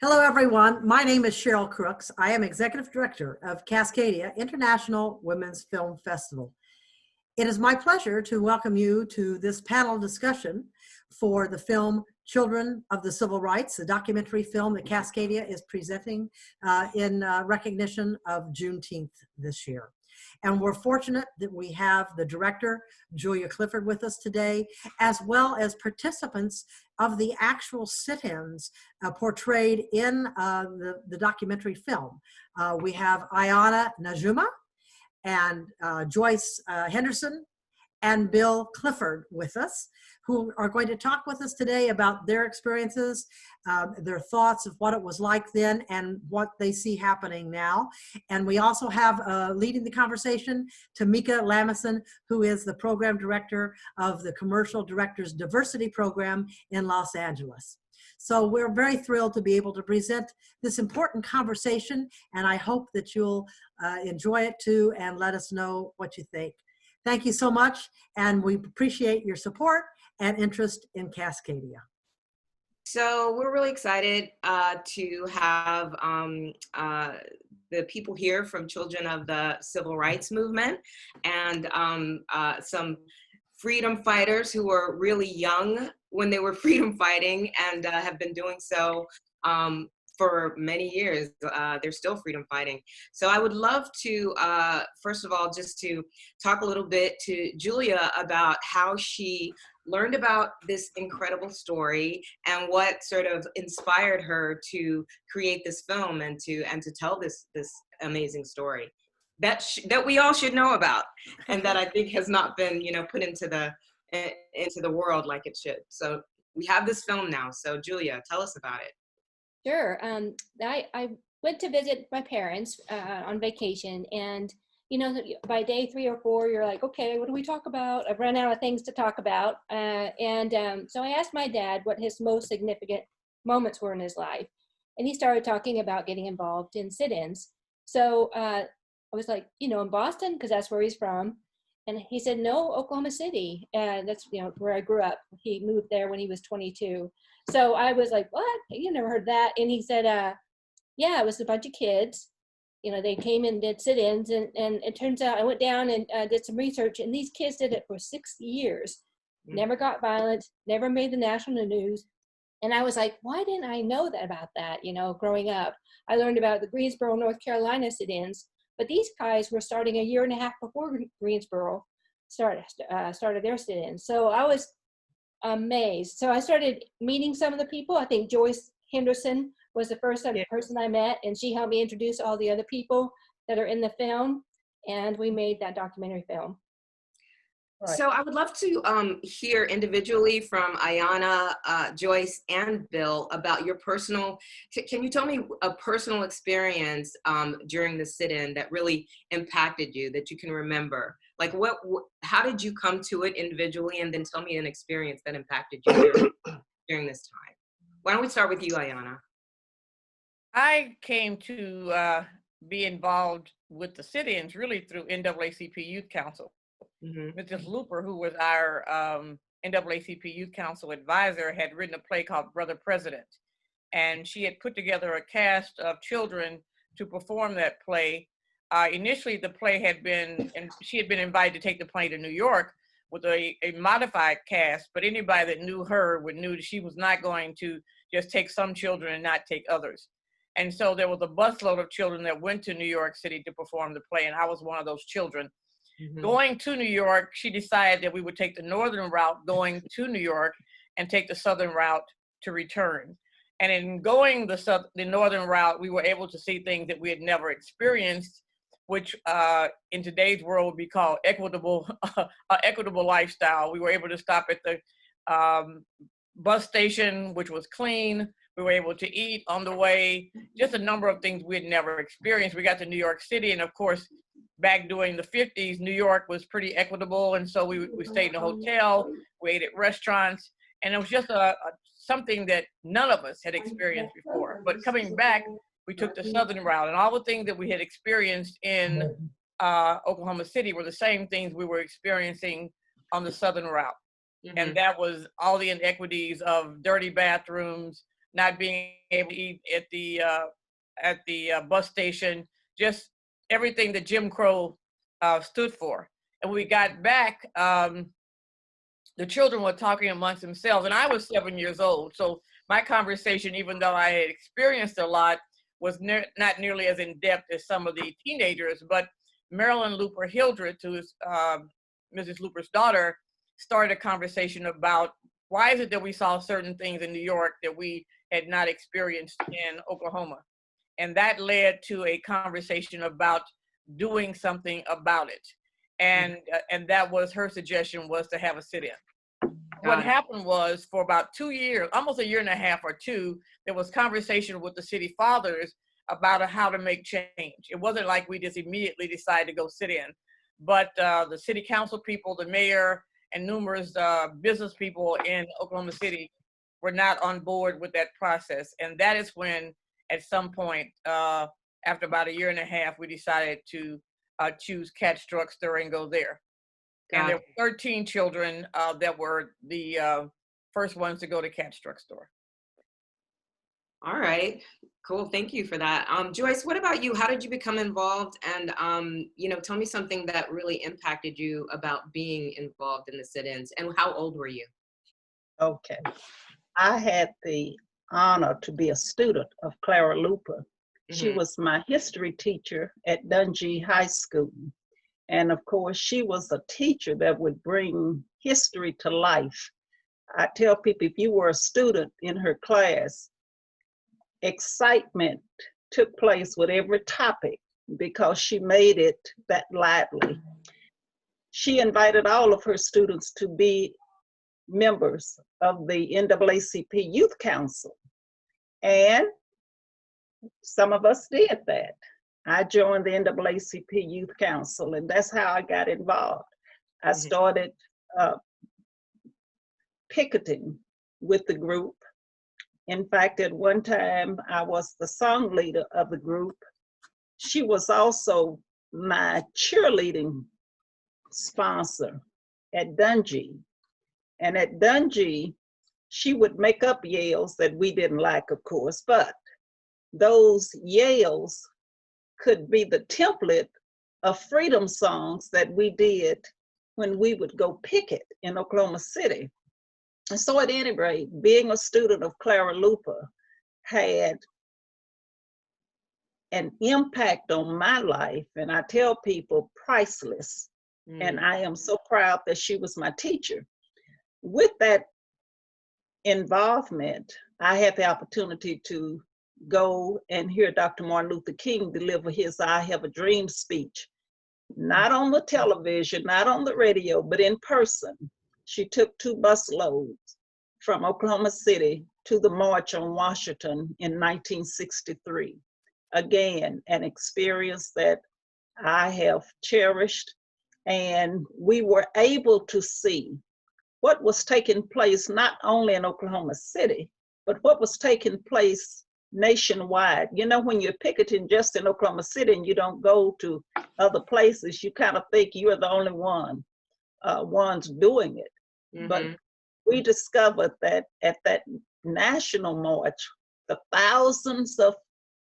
Hello, everyone. My name is Cheryl Crooks. I am Executive Director of CASCADIA International Women's Film Festival. It is my pleasure to welcome you to this panel discussion for the film Children of the Civil Rights, the documentary film that Cascadia is presenting in recognition of Juneteenth this year. And we're fortunate that we have the director, Julia Clifford, with us today, as well as participants of the actual sit-ins portrayed in the documentary film. We have Ayanna Najuma and Joyce Henderson and Bill Clifford with us, who are going to talk with us today about their experiences, their thoughts of what it was like then and what they see happening now. And we also have leading the conversation, Tamika Lamison, who is the program director of the Commercial Directors Diversity Program in Los Angeles. So we're very thrilled to be able to present this important conversation, and I hope that you'll enjoy it too and let us know what you think. Thank you so much, and we appreciate your support and interest in Cascadia. So we're really excited to have the people here from Children of the Civil Rights Movement and some freedom fighters who were really young when they were freedom fighting and have been doing so for many years. They're still freedom fighting. So I would love to, first of all, just to talk a little bit to Julia about how she learned about this incredible story and what sort of inspired her to create this film and to tell this amazing story that we all should know about, and that I think has not been, put into the world like it should. So we have this film now. So Julia, tell us about it. Sure. I went to visit my parents on vacation, and by day 3 or 4, you're like, okay, what do we talk about? I've run out of things to talk about. So I asked my dad what his most significant moments were in his life. And he started talking about getting involved in sit-ins. So I was like, in Boston, because that's where he's from. And he said, no, Oklahoma City. And that's, where I grew up. He moved there when he was 22. So I was like, what? You never heard that? And he said, yeah, it was a bunch of kids. They came and did sit-ins, and it turns out I went down and did some research, and these kids did it for 6 years, never got violent, never made the national news. And I was like, why didn't I know about that, growing up? I learned about the Greensboro, North Carolina sit-ins, but these guys were starting a year and a half before Greensboro started their sit-ins. So I was amazed. So I started meeting some of the people. I think Joyce Henderson was the first person I met, and she helped me introduce all the other people that are in the film, and we made that documentary film. Right. So I would love to hear individually from Ayanna, Joyce, and Bill about your personal, can you tell me a personal experience during the sit-in that really impacted you, that you can remember? Like how did you come to it individually, and then tell me an experience that impacted you during this time. Why don't we start with you, Ayanna? I came to be involved with the sit-ins really through NAACP Youth Council. Mrs. Looper, who was our NAACP Youth Council advisor, had written a play called Brother President. And she had put together a cast of children to perform that play. Initially, the play had been, and she had been invited to take the play to New York with a modified cast, but anybody that knew her knew that she was not going to just take some children and not take others. And so there was a busload of children that went to New York City to perform the play, and I was one of those children. Going to New York, she decided that we would take the northern route going to New York and take the southern route to return. And in going the northern route, we were able to see things that we had never experienced, which in today's world would be called equitable lifestyle. We were able to stop at the bus station, which was clean. We were able to eat on the way, just a number of things we had never experienced. We got to New York City, and of course, back during the 50s, New York was pretty equitable, and so we stayed in a hotel, we ate at restaurants, and it was just something that none of us had experienced before. But coming back, we took the southern route, and all the things that we had experienced in Oklahoma City were the same things we were experiencing on the southern route. And that was all the inequities of dirty bathrooms, not being able to eat at the bus station, just everything that Jim Crow stood for. And when we got back, the children were talking amongst themselves, and I was 7 years old. So my conversation, even though I had experienced a lot, was not nearly as in-depth as some of the teenagers. But Marilyn Looper Hildreth, who is Mrs. Looper's daughter, started a conversation about why is it that we saw certain things in New York that we had not experienced in Oklahoma. And that led to a conversation about doing something about it. And that was her suggestion, was to have a sit-in. What happened was, for about 2 years, almost a year and a half or two, there was conversation with the city fathers about how to make change. It wasn't like we just immediately decided to go sit in, but the city council people, the mayor, and numerous business people in Oklahoma City were not on board with that process. And that is when, at some point, after about a year and a half, we decided to choose Catch Drugstore and go there. And there were 13 children that were the first ones to go to Catch Drugstore. All right, cool. Thank you for that. Joyce, what about you? How did you become involved? And tell me something that really impacted you about being involved in the sit-ins. And how old were you? Okay, I had the honor to be a student of Clara Looper. She was my history teacher at Dungee High School. And of course, she was a teacher that would bring history to life. I tell people, if you were a student in her class, excitement took place with every topic because she made it that lively. She invited all of her students to be members of the NAACP Youth Council. And some of us did that. I joined the NAACP Youth Council, and that's how I got involved. I started picketing with the group. In fact, at one time, I was the song leader of the group. She was also my cheerleading sponsor at Dungee. And at Dungee, she would make up yells that we didn't like, of course, but those yells could be the template of freedom songs that we did when we would go picket in Oklahoma City. And so at any rate, being a student of Clara Looper had an impact on my life, and I tell people, priceless. And I am so proud that she was my teacher. With that involvement, I had the opportunity to go and hear Dr. Martin Luther King deliver his I Have a Dream speech, not on the television, not on the radio, but in person. She took 2 bus loads from Oklahoma City to the March on Washington in 1963. Again, an experience that I have cherished, and we were able to see what was taking place not only in Oklahoma City, but what was taking place nationwide. You know, when you're picketing just in Oklahoma City and you don't go to other places, you kind of think you're the only ones doing it. But we discovered that at that national march, the thousands of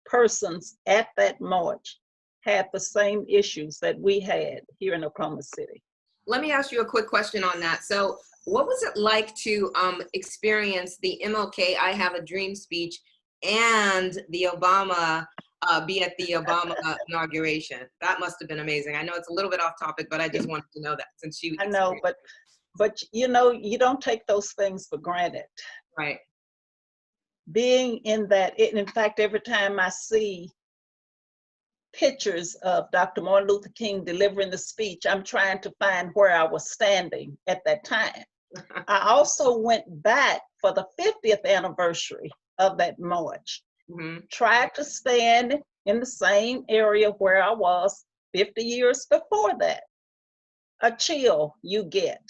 persons at that march had the same issues that we had here in Oklahoma City. Let me ask you a quick question on that. So what was it like to experience the MLK I Have a Dream speech and the Obama, be at the Obama inauguration? That must have been amazing. I know it's a little bit off topic, but I just wanted to know that since she. I know, but you know, you don't take those things for granted. Right. Being in that, in fact, every time I see pictures of Dr. Martin Luther King delivering the speech, I'm trying to find where I was standing at that time. I also went back for the 50th anniversary of that march, tried to stand in the same area where I was 50 years before that. A chill you get.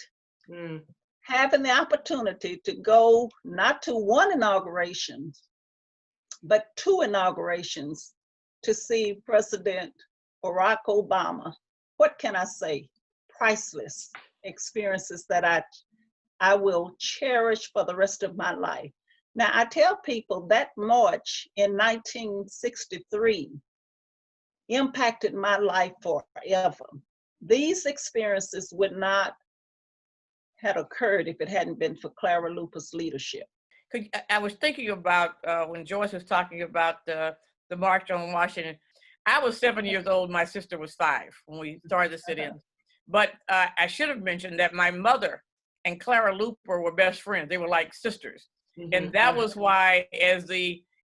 Having the opportunity to go not to one inauguration, but 2 inaugurations to see President Barack Obama. What can I say? Priceless experiences that I will cherish for the rest of my life. Now, I tell people that march in 1963 impacted my life forever. These experiences would not have occurred if it hadn't been for Clara Luper's leadership. I was thinking about when Joyce was talking about the March on Washington. I was 7 years old. My sister was 5 when we started the sit-ins. But I should have mentioned that my mother and Clara Luper were best friends. They were like sisters. And that was why,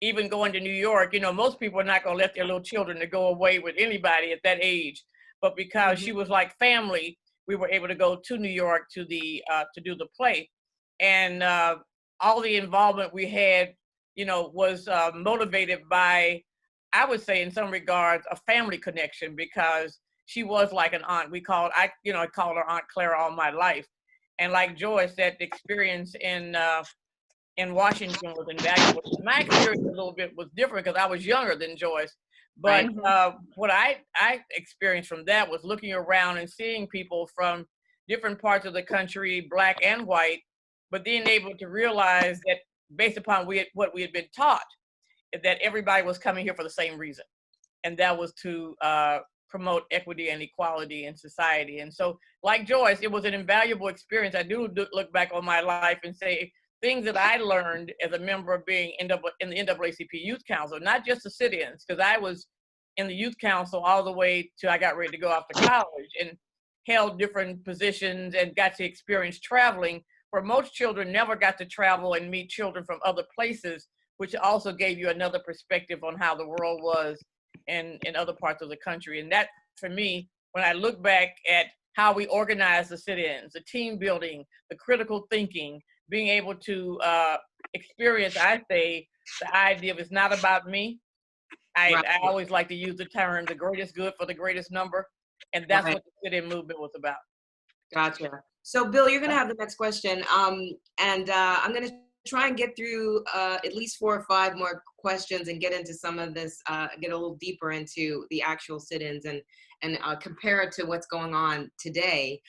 even going to New York, you know, most people are not going to let their little children to go away with anybody at that age. But because she was like family, we were able to go to New York to do the play. And all the involvement we had, you know, was motivated by, I would say in some regards, a family connection, because she was like an aunt. I called her Aunt Clara all my life. And like Joyce, that experience in Washington was invaluable. My experience a little bit was different because I was younger than Joyce. But what I experienced from that was looking around and seeing people from different parts of the country, Black and white, but being able to realize that based upon what we had been taught, that everybody was coming here for the same reason. And that was to promote equity and equality in society. And so, like Joyce, it was an invaluable experience. I do look back on my life and say, things that I learned as a member of being in the NAACP Youth Council, not just the sit-ins, because I was in the Youth Council all the way till I got ready to go off to college and held different positions and got to experience traveling, where most children never got to travel and meet children from other places, which also gave you another perspective on how the world was in other parts of the country. And that, for me, when I look back at how we organized the sit-ins, the team building, the critical thinking, being able to experience, I say, the idea of it's not about me. I always like to use the term, the greatest good for the greatest number. And that's what the sit-in movement was about. Gotcha. So Bill, you're gonna have the next question. And I'm gonna try and get through at least 4 or 5 more questions and get into some of this, get a little deeper into the actual sit-ins and compare it to what's going on today.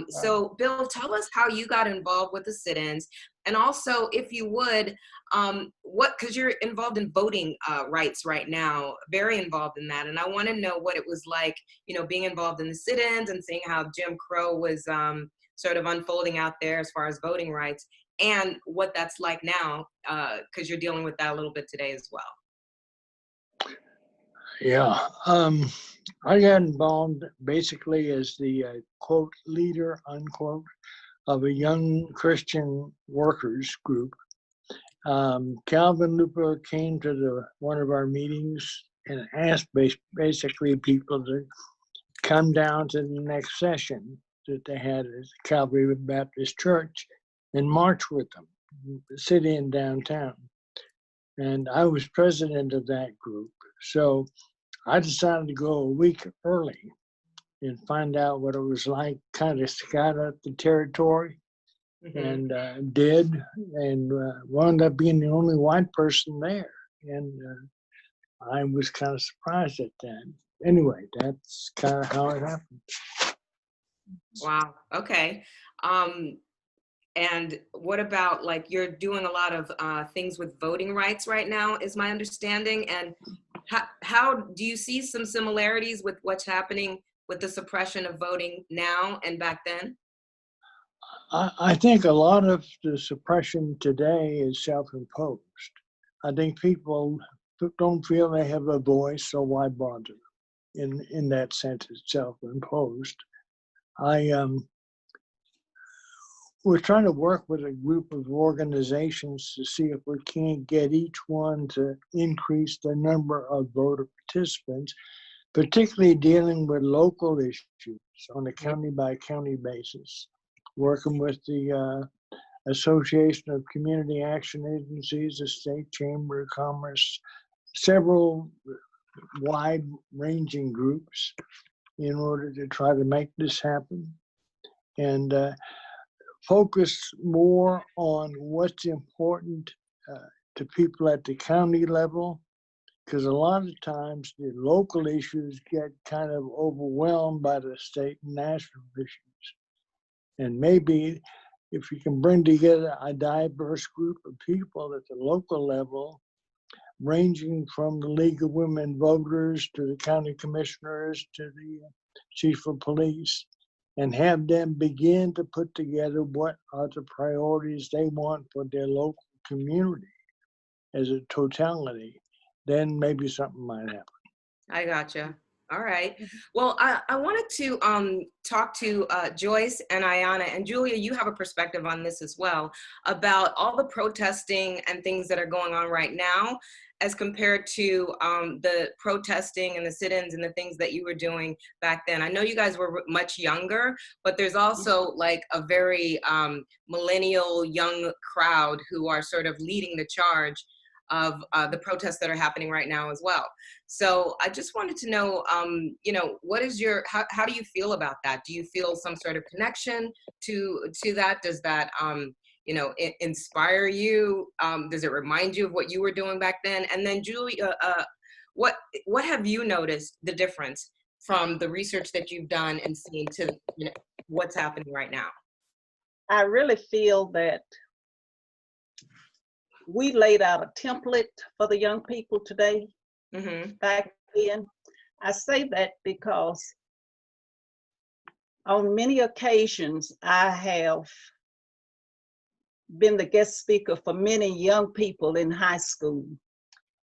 So Bill, tell us how you got involved with the sit-ins, and also, if you would, because you're involved in voting rights right now, very involved in that, and I want to know what it was like, you know, being involved in the sit-ins and seeing how Jim Crow was sort of unfolding out there as far as voting rights, and what that's like now, because you're dealing with that a little bit today as well. Yeah, I got involved basically as the quote leader unquote of a young Christian workers group. Calvin Luper came to one of our meetings and asked basically people to come down to the next session that they had at Calvary Baptist Church and march with them, sit in downtown. And I was president of that group. So I decided to go a week early and find out what it was like, kind of scout out the territory, and did, and wound up being the only white person there. And I was kind of surprised at that. Anyway, that's kind of how it happened. Wow, okay. And what about, like, you're doing a lot of things with voting rights right now, is my understanding. And how do you see some similarities with what's happening with the suppression of voting now and back then? I think a lot of the suppression today is self-imposed. I think people don't feel they have a voice, so why bother? In that sense, it's self-imposed. We're trying to work with a group of organizations to see if we can't get each one to increase the number of voter participants, particularly dealing with local issues on a county by county basis, working with the Association of Community Action Agencies, the State Chamber of Commerce, several wide-ranging groups in order to try to make this happen. And focus more on what's important to people at the county level, because a lot of times the local issues get kind of overwhelmed by the state and national issues. And maybe if you can bring together a diverse group of people at the local level, ranging from the League of Women Voters to the county commissioners to the chief of police, and have them begin to put together what are the priorities they want for their local community as a totality, then maybe something might happen. I gotcha. All right. Well, I wanted to talk to Joyce and Ayanna, and Julia, you have a perspective on this as well, about all the protesting and things that are going on right now as compared to the protesting and the sit-ins and the things that you were doing back then. I know you guys were much younger, but there's also like a very millennial young crowd who are sort of leading the charge of the protests that are happening right now as well. So I just wanted to know, what is how do you feel about that? Do you feel some sort of connection to that? Does that, inspire you? Does it remind you of what you were doing back then? And then Julia, what have you noticed the difference from the research that you've done and seen to what's happening right now? I really feel that we laid out a template for the young people today. Back then. I say that because on many occasions I have been the guest speaker for many young people in high school.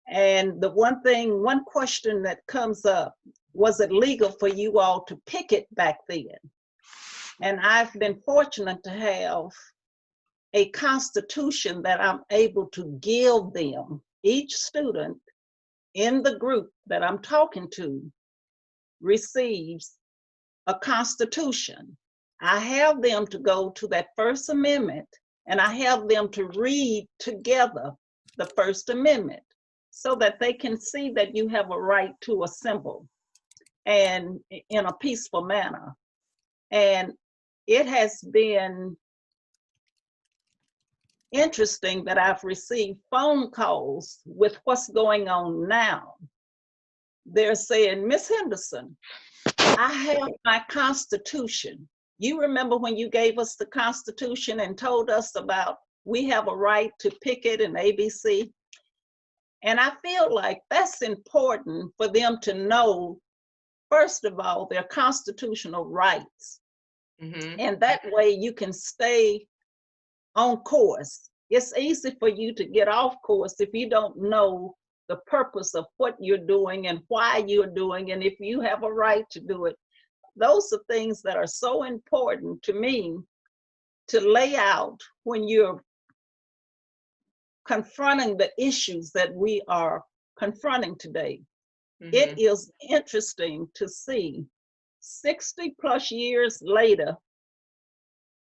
And the one question that comes up, was it legal for you all to picket back then? And I've been fortunate to have a constitution that I'm able to give them. Each student in the group that I'm talking to receives a constitution. I have them to go to that First Amendment, and I have them to read together the First Amendment so that they can see that you have a right to assemble and in a peaceful manner. And it has been interesting that I've received phone calls with what's going on now. They're saying, Miss Henderson, I have my Constitution. You remember when you gave us the Constitution and told us about we have a right to picket and ABC? And I feel like that's important for them to know, first of all, their constitutional rights. And that way you can stay on course. It's easy for you to get off course if you don't know the purpose of what you're doing and why you're doing, and if you have a right to do it. Those are things that are so important to me to lay out when you're confronting the issues that we are confronting today. It is interesting to see 60 plus years later,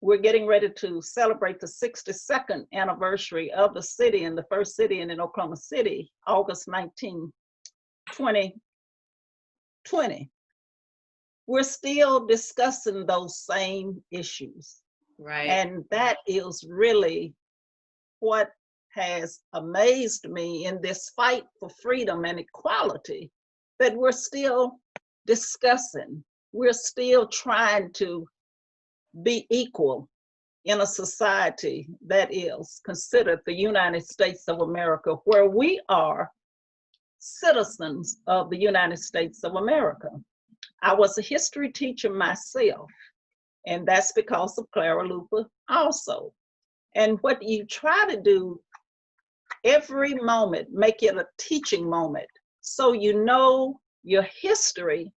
we're getting ready to celebrate the 62nd anniversary of the sit-in, the first sit-in in Oklahoma City, August 19, 2020. We're still discussing those same issues. Right. And that is really what has amazed me in this fight for freedom and equality, that we're still discussing. We're still trying to be equal in a society that is considered the United States of America, where we are citizens of the United States of America. I was a history teacher myself, and that's because of Clara Luper also. And what you try to do every moment, make it a teaching moment, so you know your history,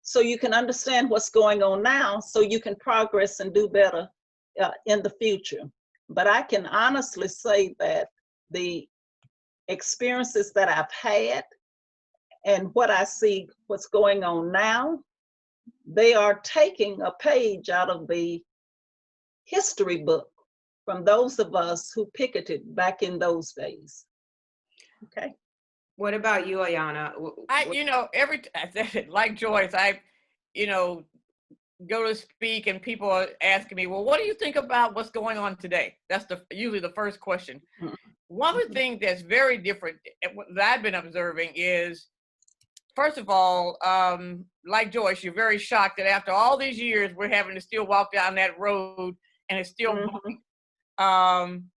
so you can understand what's going on now, so you can progress and do better in the future. But I can honestly say that the experiences that I've had and what I see what's going on now, they are taking a page out of the history book from those of us who picketed back in those days. Okay. What about you, Ayanna? Like Joyce, I go to speak and people are asking me, well, what do you think about what's going on today? That's usually the first question. One of the things that's very different that I've been observing is, first of all, like Joyce, you're very shocked that after all these years, we're having to still walk down that road and it's still Mhm. growing.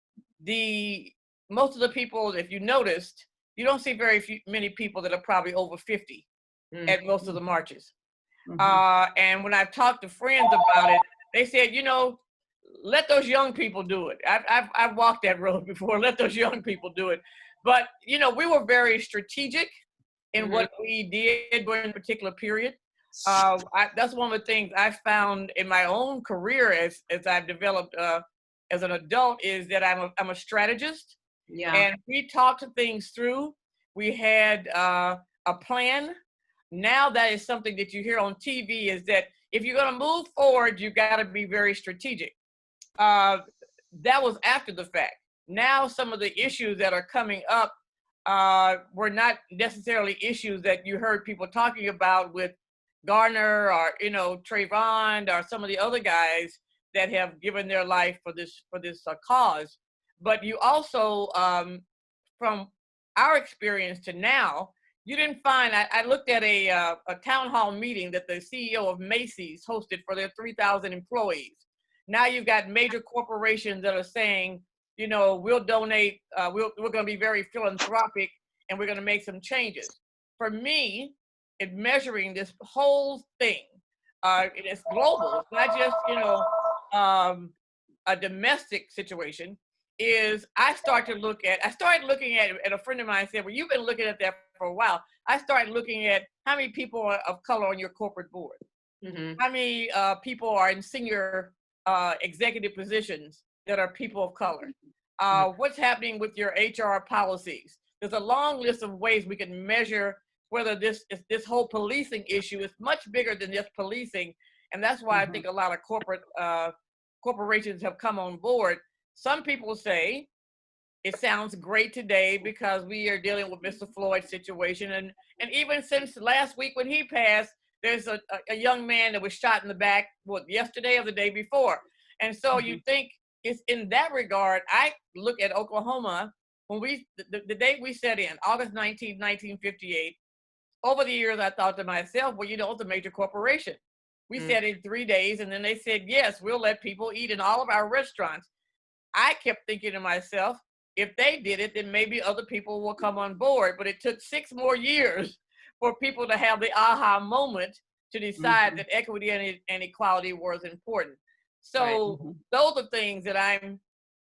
Most of the people, if you noticed, you don't see many people that are probably over 50 at most of the marches. And when I've talked to friends about it, they said, let those young people do it. I've walked that road before. Let those young people do it. But we were very strategic in what we did during a particular period. That's one of the things I found in my own career as I've developed as an adult, is that I'm a strategist. Yeah. And we talked things through. We had a plan. Now that is something that you hear on TV, is that if you're going to move forward, you got to be very strategic. That was after the fact. Now some of the issues that are coming up were not necessarily issues that you heard people talking about with Garner or Trayvon or some of the other guys that have given their life for this cause. But you also, from our experience to now, you didn't find. I looked at a town hall meeting that the CEO of Macy's hosted for their 3,000 employees. Now you've got major corporations that are saying, we'll donate. We're going to be very philanthropic, and we're going to make some changes. For me, in measuring this whole thing, it's global. It's not just a domestic situation. I started looking at a friend of mine said, well, you've been looking at that for a while. I started looking at how many people are of color on your corporate board. How many people are in senior executive positions that are people of color. What's happening with your HR policies? There's a long list of ways we can measure whether this whole policing issue is much bigger than just policing. And that's why I think a lot of corporations have come on board. Some people say it sounds great today because we are dealing with Mr. Floyd's situation. And even since last week when he passed, there's a young man that was shot in the back, yesterday or the day before. And so you think it's in that regard. I look at Oklahoma, when the date we set in, August 19, 1958, over the years, I thought to myself, well, it's a major corporation. We said in 3 days, and then they said, yes, we'll let people eat in all of our restaurants. I kept thinking to myself, if they did it, then maybe other people will come on board. But it took 6 more years for people to have the aha moment to decide that equity and equality was important. So those are things that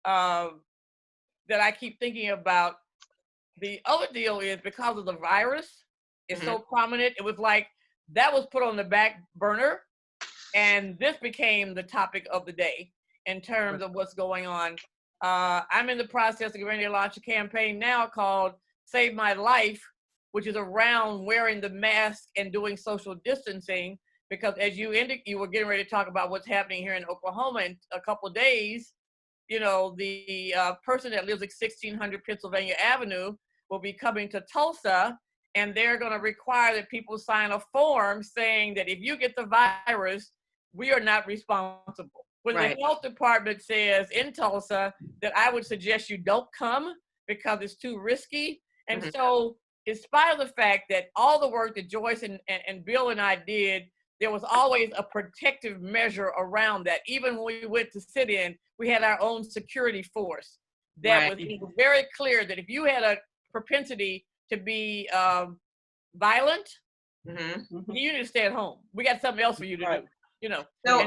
that I keep thinking about. The other deal is because of the virus, it's so prominent. It was like that was put on the back burner, and this became the topic of the day in terms of what's going on. I'm in the process of getting ready to launch a campaign now called Save My Life, which is around wearing the mask and doing social distancing, because as you were getting ready to talk about what's happening here in Oklahoma in a couple of days, the person that lives at 1600 Pennsylvania Avenue will be coming to Tulsa, and they're going to require that people sign a form saying that if you get the virus, we are not responsible. When the health department says in Tulsa that I would suggest you don't come because it's too risky. And so in spite of the fact that all the work that Joyce and Bill and I did, there was always a protective measure around that. Even when we went to sit in, we had our own security force that was very clear that if you had a propensity to be violent, you need to stay at home. We got something else for you to do. So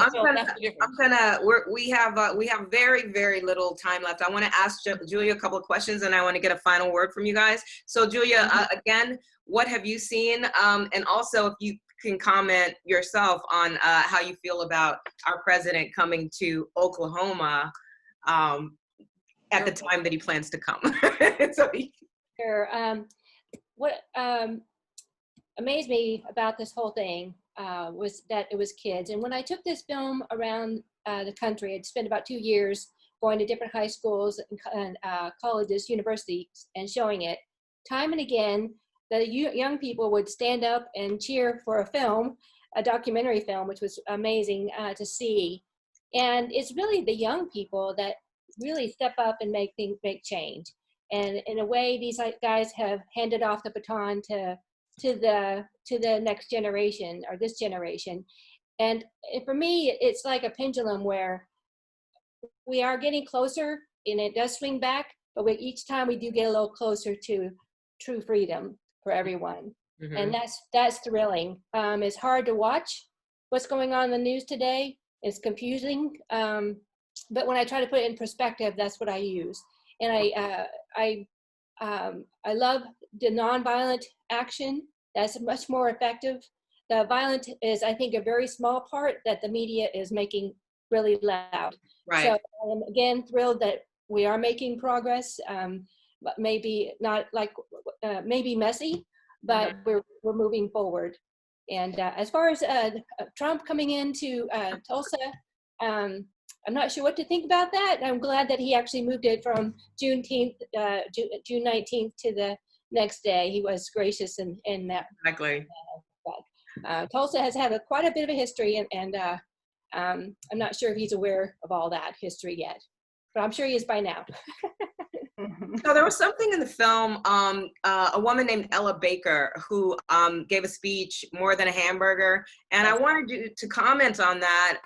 we have very, very little time left. I want to ask Julia a couple of questions, and I want to get a final word from you guys. So Julia, again, what have you seen? And also if you can comment yourself on how you feel about our president coming to Oklahoma at the time that he plans to come. Sure. What amazed me about this whole thing was that it was kids. And when I took this film around the country, I'd spent about 2 years going to different high schools and colleges, universities, and showing it. Time and again, the young people would stand up and cheer for a film, a documentary film, which was amazing to see. And it's really the young people that really step up and make change. And in a way, these guys have handed off the baton to the next generation, or this generation. And for me, it's like a pendulum where we are getting closer, and it does swing back, but each time we do get a little closer to true freedom for everyone. Mhm. And that's thrilling. It's hard to watch what's going on in the news today. It's confusing, but when I try to put it in perspective, that's what I use. And I love the nonviolent action. That's much more effective. The violent is, I think, a very small part that the media is making really loud. Right. So I'm again thrilled that we are making progress, but maybe not like, maybe messy, but we're moving forward. And as far as Trump coming into Tulsa, I'm not sure what to think about that. I'm glad that he actually moved it from Juneteenth, June 19th to the next day. He was gracious in that. Exactly. Tulsa has had quite a bit of a history, and I'm not sure if he's aware of all that history yet, but I'm sure he is by now. So there was something in the film, a woman named Ella Baker who gave a speech, More Than a Hamburger, and I wanted you to comment on that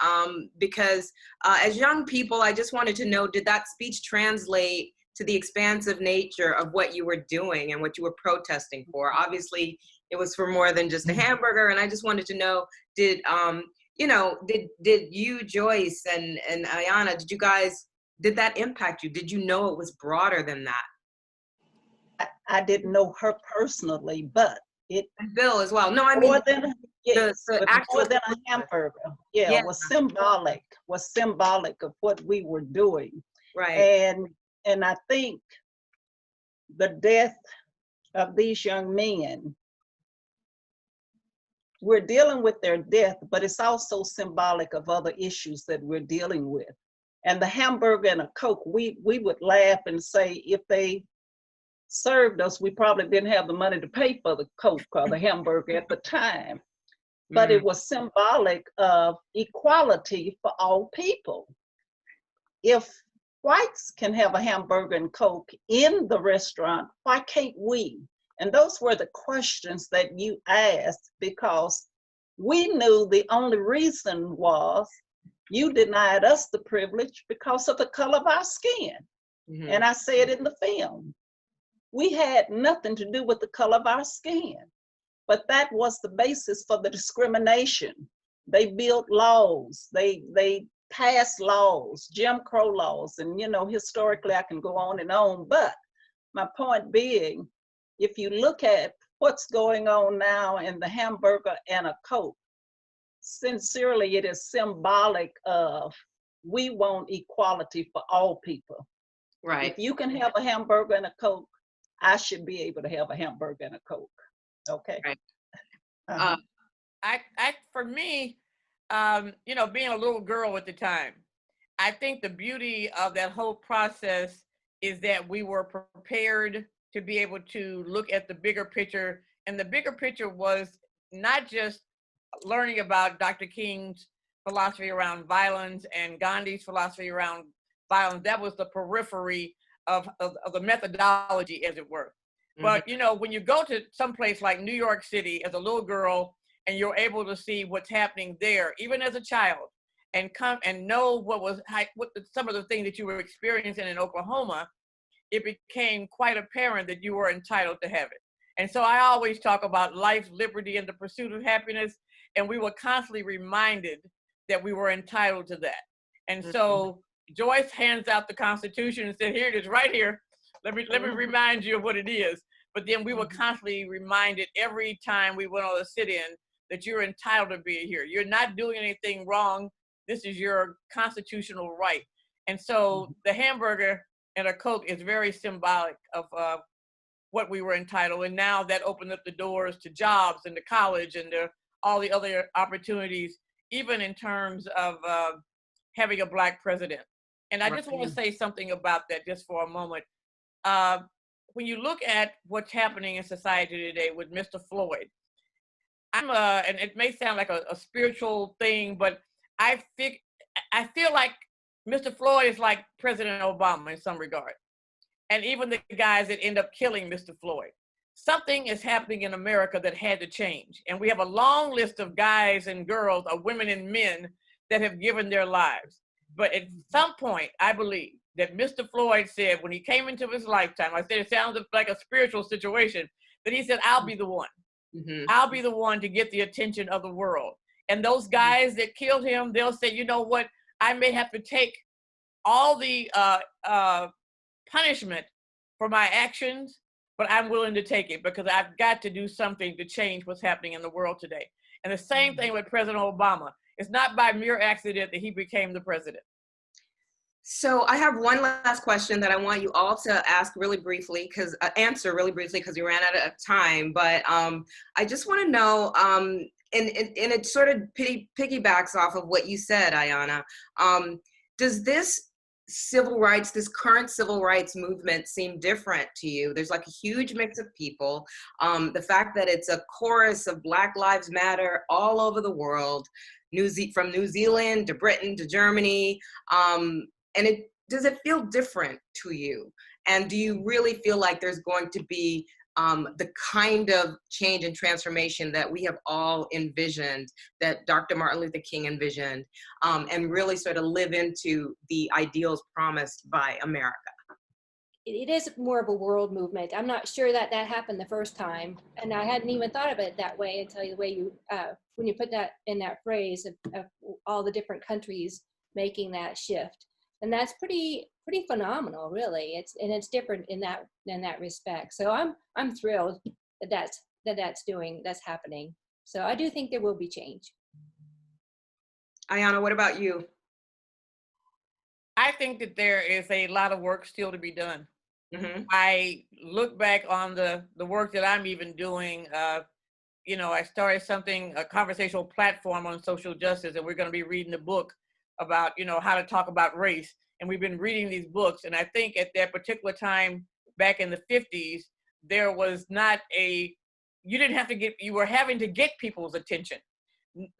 because as young people, I just wanted to know, did that speech translate to the expansive nature of what you were doing and what you were protesting for? Obviously, it was for more than just a hamburger, and I just wanted to know, did you, Joyce, and Ayanna, did that impact you? Did you know it was broader than that? I didn't know her personally, but it And Bill as well. No, I mean, more than yes, the but actual more than a hamburger. Yeah, Yeah. was symbolic of what we were doing. right. And I think the death of these young men, we're dealing with their death, but it's also symbolic of other issues that we're dealing with. And the hamburger and a Coke, we would laugh and say, if they served us, we probably didn't have the money to pay for the Coke or the hamburger at the time. But it was symbolic of equality for all people. If whites can have a hamburger and Coke in the restaurant, why can't we? And those were the questions that you asked, because we knew the only reason was you denied us the privilege because of the color of our skin. And I said in the film, we had nothing to do with the color of our skin, but that was the basis for the discrimination. They built laws, they passed laws, Jim Crow laws, and historically I can go on, but my point being, if you look at what's going on now in the hamburger and a Coke, sincerely, it is symbolic of we want equality for all people. Right. If you can have a hamburger and a Coke, I should be able to have a hamburger and a Coke. Okay. Right. For me, being a little girl at the time, I think the beauty of that whole process is that we were prepared to be able to look at the bigger picture. And the bigger picture was not just learning about Dr. King's philosophy around violence and Gandhi's philosophy around violence. That was the periphery of the methodology, as it were. But when you go to someplace like New York City as a little girl, and you're able to see what's happening there, even as a child, and come and know what some of the things that you were experiencing in Oklahoma, it became quite apparent that you were entitled to have it. And so I always talk about life, liberty, and the pursuit of happiness. And we were constantly reminded that we were entitled to that. And so Joyce hands out the Constitution and said, here it is right here. Let me remind you of what it is. But then we were constantly reminded every time we went on a sit-in that you're entitled to be here. You're not doing anything wrong. This is your constitutional right. And so the hamburger and a Coke is very symbolic of what we were entitled. And now that opened up the doors to jobs and to college and to all the other opportunities, even in terms of having a Black president. And I just want to say something about that just for a moment. When you look at what's happening in society today with Mr. Floyd, and it may sound like a spiritual thing, but I feel like Mr. Floyd is like President Obama in some regard. And even the guys that end up killing Mr. Floyd. Something is happening in America that had to change. And we have a long list of guys and girls, of women and men that have given their lives. But at some point, I believe that Mr. Floyd said when he came into his lifetime, I said it sounds like a spiritual situation, that he said, I'll be the one. I'll be the one to get the attention of the world. And those guys that killed him, they'll say, you know what, I may have to take all the punishment for my actions, but I'm willing to take it because I've got to do something to change what's happening in the world today. And the same thing with President Obama. It's not by mere accident that he became the president. So I have one last question that I want you all to ask really briefly, because answer really briefly, because we ran out of time. But I just want to know, and it sort of piggybacks off of what you said, Ayanna. Does this current civil rights movement seem different to you? There's like a huge mix of people. The fact that it's a chorus of Black Lives Matter all over the world, from New Zealand to Britain to Germany. And does it feel different to you? And do you really feel like there's going to be the kind of change and transformation that we have all envisioned, that Dr. Martin Luther King envisioned, and really sort of live into the ideals promised by America? It is more of a world movement. I'm not sure that happened the first time, and I hadn't even thought of it that way until the way you, when you put that in that phrase of all the different countries making that shift, and that's pretty phenomenal, really. It's different in that respect. So I'm thrilled that that's happening. So I do think there will be change. Ayanna, what about you? I think that there is a lot of work still to be done. I look back on the work that I'm even doing. I started a conversational platform on social justice, and we're going to be reading a book about, how to talk about race. And we've been reading these books. And I think at that particular time, back in the 50s, there was not you were having to get people's attention.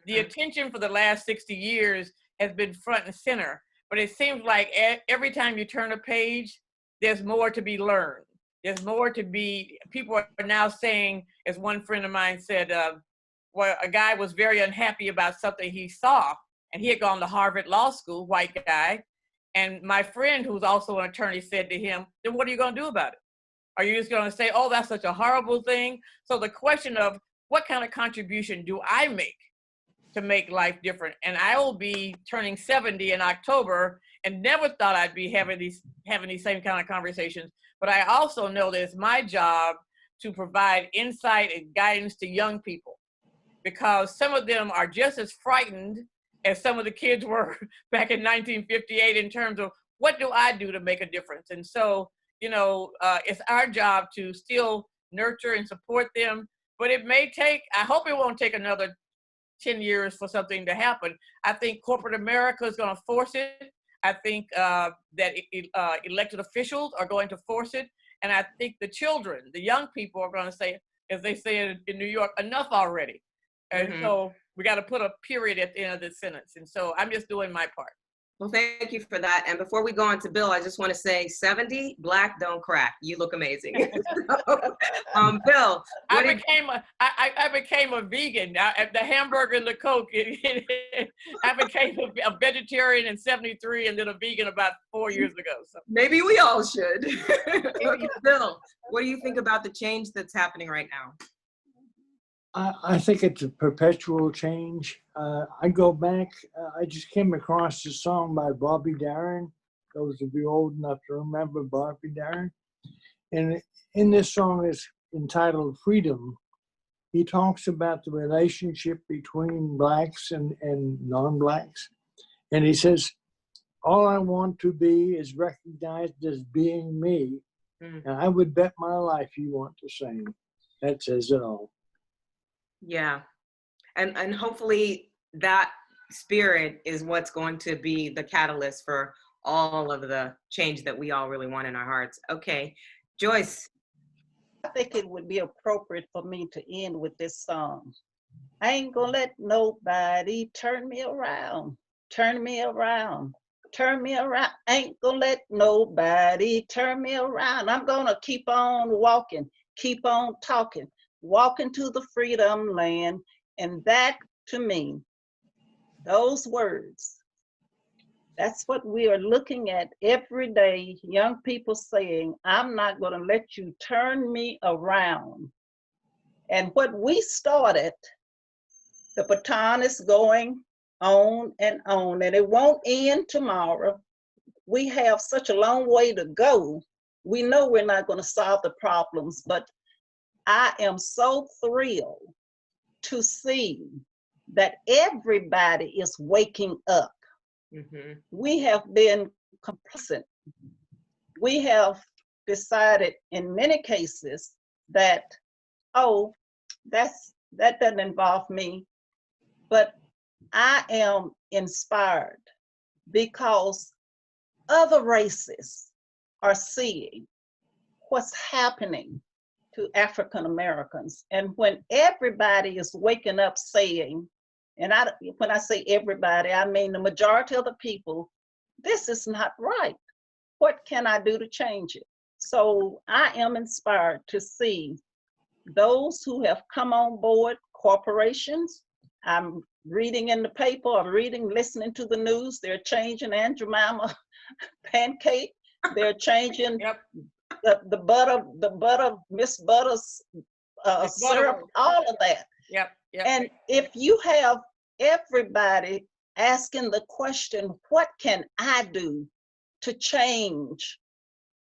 The attention for the last 60 years has been front and center. But it seems like every time you turn a page, there's more to be learned. There's more to be, people are now saying, as one friend of mine said, a guy was very unhappy about something he saw, and he had gone to Harvard Law School, white guy. And my friend, who's also an attorney, said to him, then what are you going to do about it? Are you just going to say, oh, that's such a horrible thing? So the question of what kind of contribution do I make to make life different? And I will be turning 70 in October, and never thought I'd be having these same kind of conversations. But I also know that it's my job to provide insight and guidance to young people, because some of them are just as frightened as some of the kids were back in 1958 in terms of what do I do to make a difference? And so, it's our job to still nurture and support them, but it may take, I hope it won't take another 10 years for something to happen. I think corporate America is going to force it. I think that elected officials are going to force it. And I think the children, the young people are going to say, as they say in New York, enough already. And so we got to put a period at the end of this sentence. And so I'm just doing my part. Well, thank you for that. And before we go on to Bill, I just want to say 70, Black don't crack. You look amazing. Bill. I became a vegan. The hamburger and the Coke. I became a vegetarian in 73 and then a vegan about 4 years ago. So. Maybe we all should. Okay, Bill, what do you think about the change that's happening right now? I think it's a perpetual change. I go back, I just came across a song by Bobby Darin. Those of you old enough to remember Bobby Darin. And in this song is entitled Freedom. He talks about the relationship between Blacks and non-Blacks. And he says, all I want to be is recognized as being me. And I would bet my life you want the same. That says it all. Yeah, and hopefully that spirit is what's going to be the catalyst for all of the change that we all really want in our hearts. Okay, Joyce. I think it would be appropriate for me to end with this song. I ain't gonna let nobody turn me around, turn me around, turn me around. Ain't gonna let nobody turn me around. I'm gonna keep on walking, keep on talking. Walking to the freedom land. And that, to me, those words, That's what we are looking at every day. Young people saying, I'm not going to let you turn me around. And what we started, the baton is going on, and it won't end tomorrow. We have such a long way to go. We know we're not going to solve the problems, but I am so thrilled to see that everybody is waking up. We have been complacent. We have decided in many cases that, oh, that doesn't involve me. But I am inspired because other races are seeing what's happening to African Americans. And when everybody is waking up saying, and when I say everybody, I mean the majority of the people, this is not right. What can I do to change it? So I am inspired to see those who have come on board, corporations. I'm reading in the paper, I'm listening to the news, they're changing Aunt Jemima pancake, they're changing the butter, Miss Butter's syrup, all of that. And if you have everybody asking the question, what can I do to change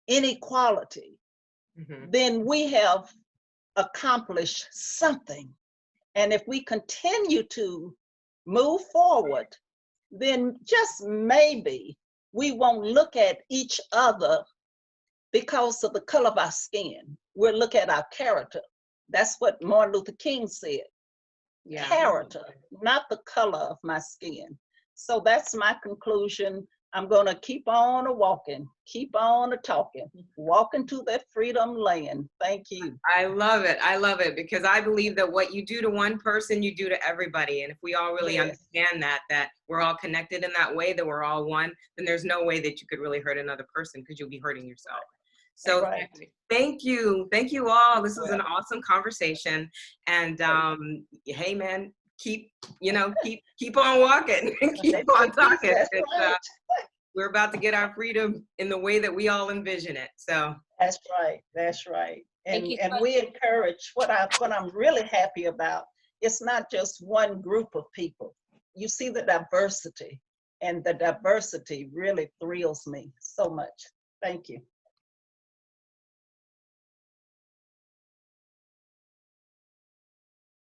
inequality? Then we have accomplished something. And if we continue to move forward, then just maybe we won't look at each other because of the color of our skin. We'll look at our character. That's what Martin Luther King said. Character, not the color of my skin. So that's my conclusion. I'm going to keep on walking, keep on talking, walking to that freedom land. Thank you. I love it. I love it, because I believe that what you do to one person, you do to everybody. And if we all really understand that we're all connected in that way, that we're all one, then there's no way that you could really hurt another person, because you'll be hurting yourself. So thank you. Thank you all. This was an awesome conversation. And hey, man, keep on walking and keep on talking. We're about to get our freedom in the way that we all envision it. So that's right. And we encourage what I'm really happy about. It's not just one group of people. You see the diversity, and the diversity really thrills me so much. Thank you.